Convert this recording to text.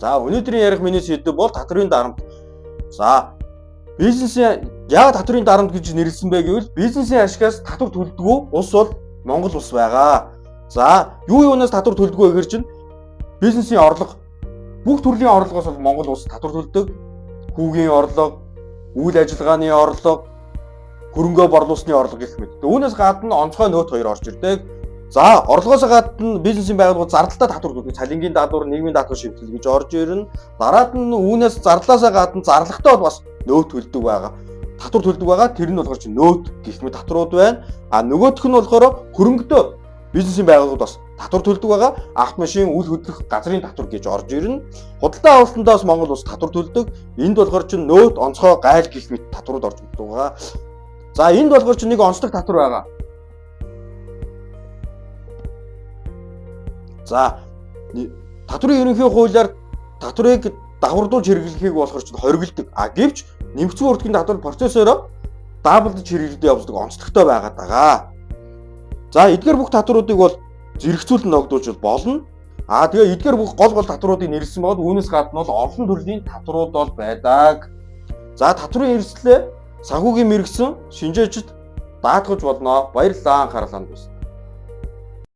За өнөөдрийн ярих миний сэдэв бол татврын дарамт. За бизнесийн яагаад татврын дарамт гэж нэрлсэн бэ гэвэл бизнесийн ашигаас татвар төлдөггүй улс бол Монгол улс байгаа. За юу юунаас татвар төлдөггүй гэхэр чинь бизнесийн орлого бүх төрлийн орлогоос бол Монгол улс татвар төлдөг. Хүүгийн орлого, үйл ажиллагааны орлого, хөрөнгө борлуулсны орлого гэх мэт. Үүнээс гадна онцгой нөт хоёр орж ирдэг. За орлогоос гадна бизнесийн байгууллагууд зардалтаа татвар төлдөг. Цалингийн даатгавар, нийгмийн даатгавар шийдэл гэж орж ирнэ. Дараад нь үүнээс зардлаасаа гадна зарлагтаа бол бас нөт төлдөг байгаа. Татвар төлдөг байгаа. Тэр нь болохоор чи нөт гэх мэт татварууд байна. А нөгөөх нь болохоор хөрөнгөдөө бизнесийн байгууллагууд бас татвар төлдөг байгаа. Автомашин, үйл хөдлөх газрын татвар гэж орж ирнэ. Худалдаа авалтандаа бас Монгол улс татвар төлдөг. Энд болохоор чи нөт, онцгой, гайл гэх мэт татварууд орж ирдэг байгаа. За энд болохоор чи нэг онцлог татвар байгаа. За татврын ерөнхий хуулиар татврыг давхардуулж хэрэглэхийг болохоор ч хоригддаг. А гэвч нэмэгцэн өртгийн татвар процессороо даблдж хэрэглэдэг явуулдаг онцлогтой байгаад байгаа. За эдгээр бүх татваруудыг бол зэрэгцүүлэн ногдуулж болно. А тэгээ эдгээр бүх гол татваруудыг нэрлсэн бол үүнээс гадна бол олон төрлийн татварууд бол байдаг. За татврын эрсдлээ санхүүгийн мэрэгсэн шинжээчд даатгаж болно. Баярлалаа анхаарлаа.